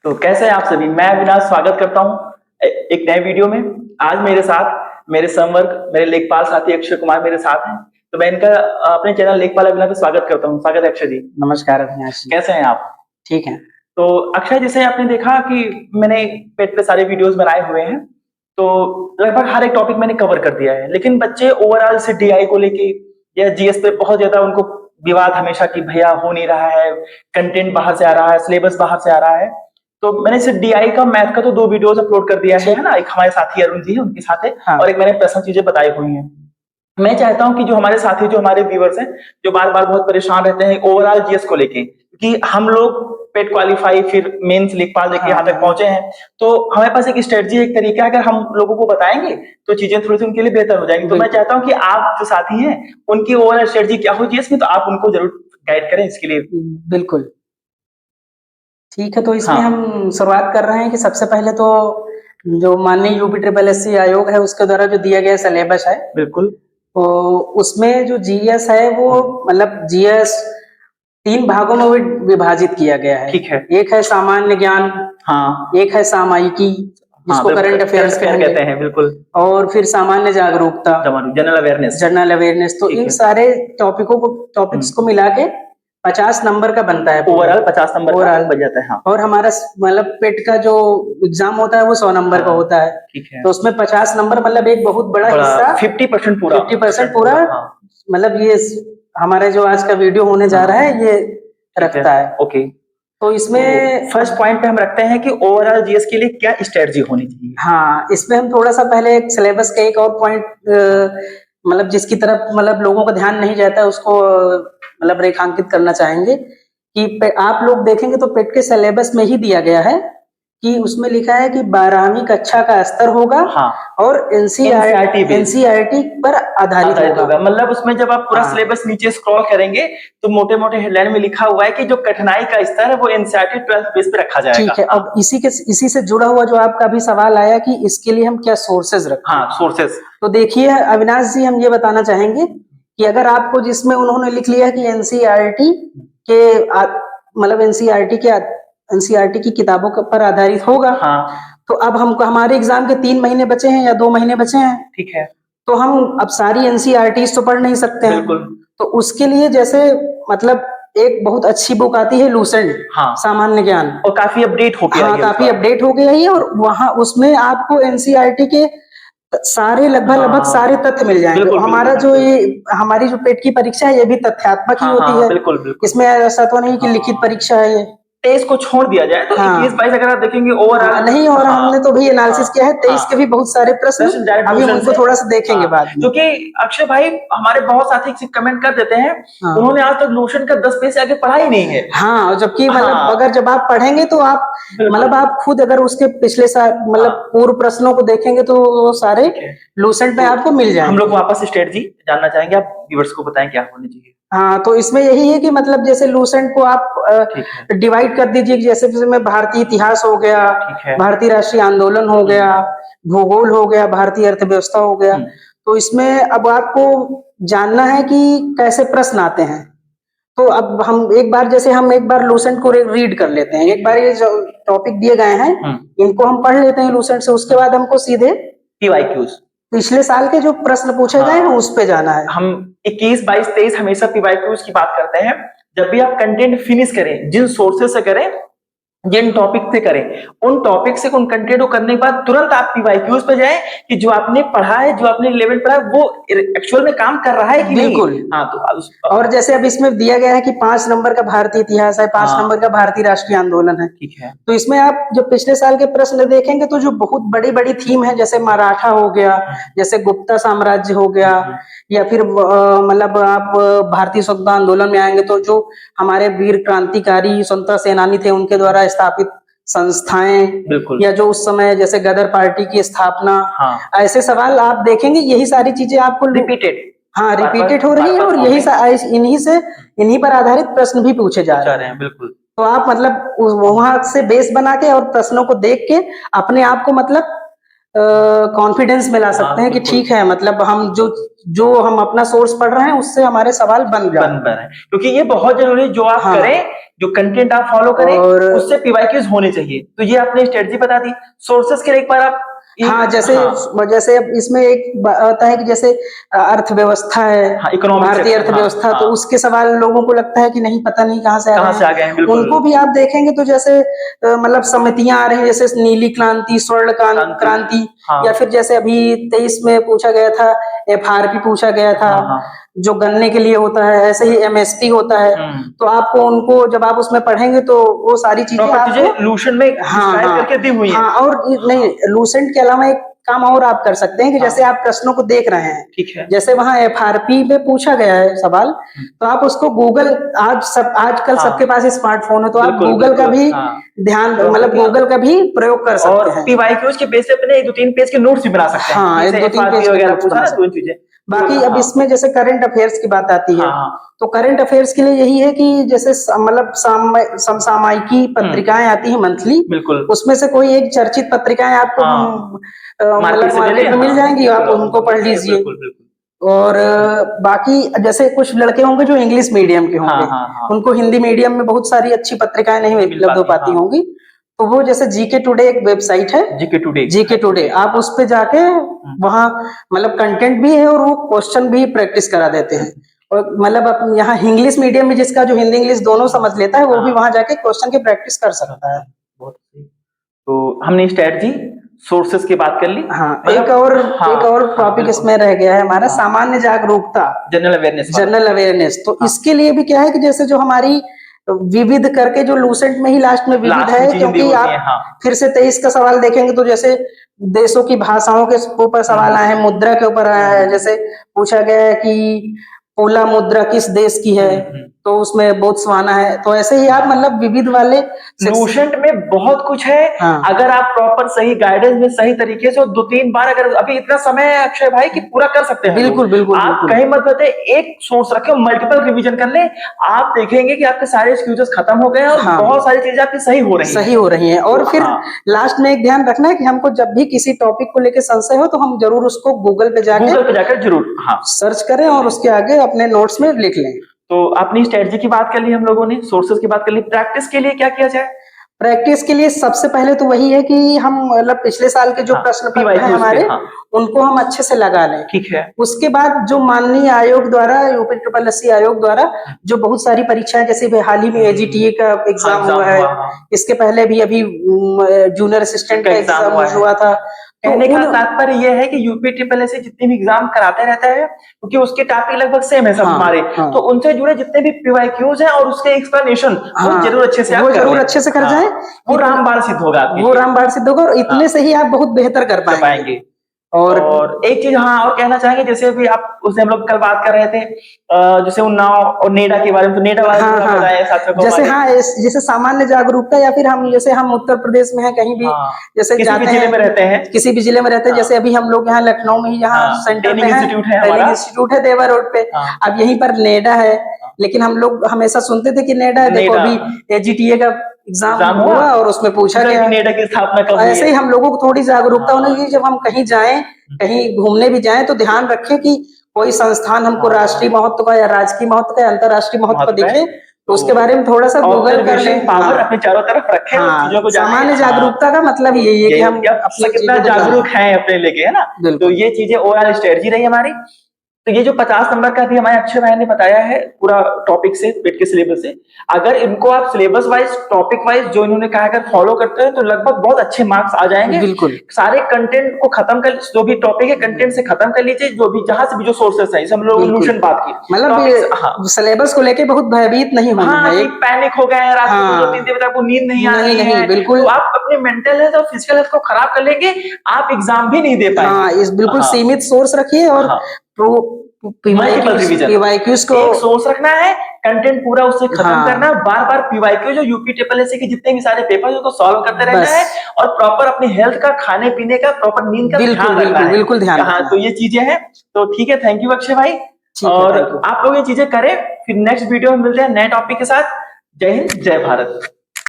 तो कैसे हैं आप सभी। मैं अविनाश स्वागत करता हूं एक नए वीडियो में। आज मेरे साथ मेरे संवर्ग मेरे लेखपाल साथी अक्षय कुमार मेरे साथ हैं। तो मैं इनका अपने चैनल लेखपाल अविनाश पे स्वागत करता हूं। स्वागत है अक्षय जी। नमस्कार अविनाश जी। कैसे हैं आप? ठीक है। तो अक्षय, जैसे आपने देखा कि मैंने पेट पे सारे वीडियोस बनाए हुए हैं, तो लगभग हर एक टॉपिक मैंने कवर कर दिया है। लेकिन बच्चे ओवरऑल से डीआई को लेके या जीएस पे बहुत ज्यादा उनको विवाद हमेशा कि भैया हो नहीं रहा है, कंटेंट बाहर से आ रहा है, सिलेबस बाहर से आ रहा है। तो मैंने सिर्फ डीआई का मैथ का तो 2 वीडियोस अपलोड कर दिया है ना। एक हमारे साथी अरुण जी है, उनके साथ है। हाँ। और एक मैंने पर्सनल चीजें बताई हुई हैं। मैं चाहता हूं कि जो हमारे साथी, जो हमारे व्यूअर्स हैं, जो बार बार बहुत परेशान रहते हैं ओवरऑल जीएस को लेके, कि हम लोग पेट क्वालिफाई फिर मेंस लेखपाल लेके यहाँ तक पहुंचे हैं, तो हमारे पास एक स्ट्रेटजी, एक तरीका अगर हम लोगों को बताएंगे तो चीजें थोड़ी सी उनके लिए बेहतर हो जाएंगी। तो मैं चाहता हूं कि आप जो साथी हैं उनकी ओवरऑल स्ट्रेटजी क्या हो जीएस में, तो आप उनको जरूर गाइड करें इसके लिए। बिल्कुल ठीक है। तो इसमें हम शुरुआत कर रहे हैं कि सबसे पहले तो जो माननीय यूपी ट्रिपल एससी आयोग है उसके द्वारा जो दिया गया सिलेबस है, बिल्कुल, तो उसमें जो जीएस है वो मतलब जीएस 3 भागों में विभाजित किया गया है। ठीक है। एक है सामान्य ज्ञान, हाँ, एक है सामायिकी जिसको करंट अफेयर्स कहते हैं, बिल्कुल, और फिर सामान्य जागरूकता, जनरल अवेयरनेस। तो इन सारे टॉपिक्स को मिला के 50 नंबर का बनता है। ओवरऑल 50 नंबर का बन जाता है। हाँ। और हमारा मतलब पेट का जो एग्जाम होता है वो 100 नंबर का होता है। ठीक है। तो उसमें 50 नंबर मतलब एक बहुत बड़ा हिस्सा, 50% पूरा मतलब ये हमारे जो आज का वीडियो होने जा रहा है ये रखता है। ओके। तो इसमें फर्स्ट पॉइंट पे हम रखते हैं कि ओवरऑल जीएस के लिए क्या स्ट्रेटजी होनी चाहिए। हाँ, इसमें हम थोड़ा सा पहले एक सिलेबस का एक और पॉइंट मतलब जिसकी तरफ मतलब लोगों का ध्यान नहीं जाता है उसको मतलब रेखांकित करना चाहेंगे कि आप लोग देखेंगे तो पेट के सिलेबस में ही दिया गया है कि उसमें लिखा है कि 12वीं कक्षा का स्तर होगा। हाँ। और एनसीईआरटी पर आधारित होगा। मतलब उसमें जब आप पूरा सिलेबस नीचे स्क्रॉल करेंगे तो मोटे मोटे हेडलाइन में लिखा हुआ है कि जो कठिनाई का स्तर है वो एनसीईआरटी 12th बेस पे रखा जाएगा। ठीक है। अब इसी से जुड़ा हुआ जो आपका अभी सवाल आया कि इसके लिए हम क्या सोर्सेज रखें। हाँ, सोर्सेज। तो देखिए अविनाश जी, हम ये बताना चाहेंगे कि अगर आपको जिसमें उन्होंने लिख लिया कि एनसीईआरटी के मतलब एनसीईआरटी की किताबों पर आधारित होगा। हाँ। तो अब हमको हमारे एग्जाम के 3 महीने बचे हैं या 2 महीने बचे हैं। ठीक है। तो हम अब सारी एनसीईआरटी तो पढ़ नहीं सकते हैं। बिल्कुल। तो उसके लिए जैसे मतलब एक बहुत अच्छी बुक आती है लूसेंट। हाँ। सामान्य ज्ञान, और काफी अपडेट हो गया है। हाँ, काफी अपडेट हो गया है और वहाँ उसमें आपको एनसीईआरटी के सारे लगभग सारे तथ्य मिल जाएंगे। हमारा जो ये हमारी जो पेट की परीक्षा है ये भी तथ्यात्मक ही होती है। बिल्कुल। इसमें ऐसा तो नहीं कि लिखित परीक्षा है ये। 23 को छोड़ दिया जाए तो 21-22 अगर आप देखेंगे ओवरऑल नहीं। और हमने तो भी एनालिसिस किया है 23 के भी बहुत सारे प्रश्न अभी हम उनको थोड़ा सा देखेंगे बाद में। क्योंकि अक्षय भाई हमारे बहुत साथी कमेंट कर देते हैं उन्होंने आज तक लूसेंट का 10 पेज से आगे पढ़ा ही नहीं है। हाँ, जबकि मतलब अगर जब आप पढ़ेंगे तो आप मतलब आप खुद अगर उसके पिछले साल मतलब पूर्व प्रश्नों को देखेंगे तो वो सारे लूसेंट में आपको मिल जाएंगे। हम लोग वापस स्ट्रेटजी जानना चाहेंगे, आप व्यूअर्स को बताएं क्या होनी चाहिए। हाँ, तो इसमें यही है कि मतलब जैसे लूसेंट को आप डिवाइड कर दीजिए, जैसे में भारतीय इतिहास हो गया, भारतीय राष्ट्रीय आंदोलन हो गया, भूगोल हो गया, भारतीय अर्थव्यवस्था हो गया। तो इसमें अब आपको जानना है कि कैसे प्रश्न आते हैं। तो अब हम एक बार लूसेंट को रीड कर लेते हैं। एक बार ये जो टॉपिक दिए गए हैं इनको हम पढ़ लेते हैं लूसेंट से, उसके बाद हमको सीधे पीवाईक्यूज पिछले साल के जो प्रश्न पूछे गए हैं उस पे जाना है। हम 21, 22, 23 हमेशा पीवाईक्यूज की बात करते हैं। जब भी आप कंटेंट फिनिश करें, जिन सोर्सेज से करें, जिन टॉपिक से करें, उन टॉपिक से उन कंटेंट को करने के बाद तुरंत आप पीवाईक्यूज पे जाएं कि जो आपने पढ़ा है, जो आपने लेवल पढ़ा है वो एक्चुअल में काम कर रहा है कि बिल्कुल नहीं। हाँ, तो और जैसे अब इसमें दिया गया है कि 5 नंबर का भारतीय इतिहास है, 5 नंबर का भारतीय राष्ट्रीय आंदोलन है। ठीक है। तो इसमें आप जो पिछले साल के प्रश्न देखेंगे तो जो बहुत बड़ी बड़ी थीम है, जैसे मराठा हो गया, जैसे गुप्ता साम्राज्य हो गया, या फिर मतलब आप भारतीय स्वतंत्रता आंदोलन में आएंगे तो जो हमारे वीर क्रांतिकारी स्वतंत्रता सेनानी थे उनके द्वारा स्थापित संस्थाएं, या जो उस समय जैसे गदर पार्टी की स्थापना। ऐसे सवाल आप देखेंगे, यही सारी चीजें आपको रिपीटेड हो रही है और इन्हीं पर आधारित प्रश्न भी पूछे जा रहे हैं। बिल्कुल। तो आप मतलब वहां से बेस बना के और प्रश्नों को देख के अपने आप को मतलब कॉन्फिडेंस में ला सकते हैं कि बिल्कुल। ठीक है, मतलब हम जो हम अपना सोर्स पढ़ रहे हैं उससे हमारे सवाल बन जाए। बन रहे हैं, क्योंकि ये बहुत जरूरी है जो आप हाँ। करें, जो कंटेंट आप फॉलो करें और उससे पीवाईक्यूज होने चाहिए। तो ये आपने स्ट्रेटजी बता दी। सोर्सेस के लिए एक बार आप हाँ, जैसे जैसे अब इसमें एक आता है कि जैसे अर्थव्यवस्था है, हाँ, इकोनॉमिक भारतीय सेक्टर, अर्थव्यवस्था, तो उसके सवाल लोगों को लगता है कि नहीं, पता नहीं कहाँ से आ कहाँ रहे से आ गए हैं, हैं। बिल्कुल। उनको भी आप देखेंगे तो जैसे मतलब समितियां आ रही हैं, जैसे नीली क्रांति, स्वर्ण क्रांति, हाँ। या फिर जैसे अभी 23 में पूछा गया था, एफआरपी पूछा गया था, जो गन्ने के लिए होता है, ऐसे ही एमएसपी होता है। तो आपको उनको जब आप उसमें पढ़ेंगे तो वो सारी चीजें आपको लूसेंट में डिस्क्राइब करके दी हुई है। हाँ, और नहीं, लूसेंट के अलावा एक काम और आप कर सकते हैं कि जैसे आप प्रश्नों को देख रहे हैं, ठीक है, जैसे वहां एफआरपी में पूछा गया है सवाल, तो आप उसको गूगल, आजकल सबके पास स्मार्टफोन है, तो आप गूगल का भी ध्यान, मतलब गूगल का भी प्रयोग कर सकते हैं। पीवाईक्यूज के बेस पे अपने 2-3 पेज के नोट्स भी बना सकते हैं। हाँ, 1-2-3 पेज वगैरह पूछा ना, 2 चीजें। बाकी अब इसमें जैसे करंट अफेयर्स की बात आती है, तो करंट अफेयर्स के लिए यही है कि जैसे मतलब समसामयिकी पत्रिकाएं आती हैं मंथली, बिल्कुल, उसमें से कोई एक चर्चित पत्रिकाएं आपको मतलब मार्केट में मिल जाएंगी, आप उनको पढ़ लीजिए। और बाकी जैसे कुछ लड़के होंगे जो इंग्लिश मीडियम के होंगे, उनको हिंदी मीडियम में बहुत सारी अच्छी पत्रिकाएं नहीं उपलब्ध हो पाती होंगी, तो वो जैसे जीके टुडे एक वेबसाइट है, जीके टुडे, आप उस पे जाके वहाँ मतलब कंटेंट भी है और वो क्वेश्चन भी प्रैक्टिस करा देते हैं। और मतलब यहाँ इंग्लिश मीडियम में जिसका जो हिंदी इंग्लिश दोनों समझ लेता है, वो भी वहां जाके क्वेश्चन की प्रैक्टिस कर सकता है। तो हमने स्ट्रेटजी, सोर्सेस की बात कर ली। हाँ, एक और टॉपिक इसमें रह गया है हमारा, सामान्य जागरूकता, जनरल अवेयरनेस। तो इसके लिए भी क्या है कि जैसे जो हमारी विविध करके जो लूसेंट में ही लास्ट में विविध है, क्योंकि आप फिर से 23 का सवाल देखेंगे तो जैसे देशों की भाषाओं के ऊपर सवाल आए हैं, मुद्रा के ऊपर आया है, जैसे पूछा गया है कि पोला मुद्रा किस देश की है, तो उसमें बोत्सवाना है। तो ऐसे ही आप मतलब विविध वाले लूसेंट में बहुत कुछ है। अगर आप प्रॉपर सही गाइडेंस में सही तरीके से 2-3 बार, अगर अभी इतना समय है अक्षय भाई कि पूरा कर सकते हैं। बिल्कुल आप कहीं मत बते, एक सोर्स रखे, मल्टीपल रिवीजन कर ले, आप देखेंगे कि आपके सारे एक्सक्यूजेस खत्म हो गए और बहुत सारी चीजें आपकी सही हो रही हैं। और फिर लास्ट में एक ध्यान रखना है कि हमको जब भी किसी टॉपिक को लेकर संशय हो तो हम जरूर उसको गूगल पे जाकर जरूर सर्च करें और उसके आगे अपने नोट्स में लिख लें। तो अपनी स्ट्रेटजी की बात कर ली हम लोगों ने, सोर्सेस की बात कर ली। प्रैक्टिस के लिए क्या किया जाए? प्रैक्टिस के लिए सबसे पहले तो वही है कि हम मतलब पिछले साल के जो प्रश्न पत्र हैं हमारे, उनको हम अच्छे से लगा लें। ठीक है। उसके बाद जो माननीय आयोग द्वारा, यूपी SSSC आयोग द्वारा जो बहुत सारी परीक्षाएं, जैसे हाल ही में AGTA का एग्जाम हुआ है, इसके पहले भी अभी जूनियर असिस्टेंट का एग्जाम हुआ था। कहने का तात्पर्य यह है कि यूपी SSSC जितने भी एग्जाम कराते रहता है, क्योंकि उसके टॉपिक लगभग सेम है सब हमारे, तो उनसे जुड़े जितने भी पीवाईक्यूज हैं और उसके एक्सप्लेनेशन वो जरूर अच्छे से कर जाए, वो रामबाण सिद्ध होगा, और इतने से ही आप बहुत बेहतर कर पाएंगे। और एक चीज और कहना चाहेंगे, जैसे अभी आप उससे हम लोग कल बात कर रहे थे, जैसे उन्नाव और नेडा के बारे में, तो नेडा वाले बताएं साथियों को। जैसे सामान्य जागरूकता, या फिर हम उत्तर प्रदेश में हैं, कहीं भी जैसे किसी भी जिले में रहते हैं, जैसे अभी हम लोग यहाँ लखनऊ में ही यहाँ सेंटर में है, ट्रेनिंग इंस्टीट्यूट है देवा रोड पे। अब यहीं पर नेडा है, लेकिन हम लोग हमेशा सुनते थे कि नेडा है, देखो अभी AGTA का एग्जाम हुआ और उसमें पूछा गया नेडा की स्थापना कब हुई है। ऐसे ही हम लोगों को थोड़ी जागरूकता होनी चाहिए, जब हम कहीं जाएं, कहीं घूमने भी जाएं, तो ध्यान रखें कि कोई संस्थान हमको राष्ट्रीय महत्व का या राजकीय महत्व का या अंतर्राष्ट्रीय महत्व का दिखे, तो उसके बारे में थोड़ा सा गूगल कर लें। पावर अपने चारों तरफ रखें, चीजों को सामान्य जागरूकता का मतलब यही है कि हम कितना जागरूक हैं अपने लेके, है ना। तो ये चीजें ओवरऑल स्ट्रेटजी रही हमारी। तो ये जो 50 नंबर का भी हमारे अक्षय भाई ने बताया है पूरा टॉपिक से, पेट के सिलेबस से, अगर इनको आप सिलेबस वाइज, टॉपिक वाइज जो इन्होंने कहा, अगर फॉलो करते हैं तो लगभग बहुत अच्छे मार्क्स आ जाएंगे। बिल्कुल सारे कंटेंट को खत्म कर, जो भी टॉपिक है कंटेंट से खत्म कर लीजिए, जो भी जहां से भी जो सोर्सेस है, हम लोग सॉल्यूशन बात की, मतलब सिलेबस को लेके बहुत भयभीत नहीं होना है, एक पैनिक हो गए हैं, रात को 2-3 दिन तक नींद नहीं आ रही है, बिल्कुल। तो आप अपने मेंटल हेल्थ और फिजिकल हेल्थ को खराब कर लेंगे, आप एग्जाम भी नहीं दे पाएंगे। इस बिल्कुल सीमित सोर्स रखिए और पीवाईक्यूज को एक सोर्स रखना है, कंटेंट पूरा उससे खत्म करना, बार बार पीवाईक्यू जो यूपी SSSC के जितने भी सारे पेपर उसको सॉल्व करते रहना है, और प्रॉपर अपनी हेल्थ का, खाने पीने का, प्रॉपर नींद का बिल्कुल ध्यान रखना है। तो ये चीजें हैं। तो ठीक है, थैंक यू अक्षय भाई, और आप लोग ये चीजें करें। फिर नेक्स्ट वीडियो में मिलते हैं नए टॉपिक के साथ। जय हिंद, जय भारत।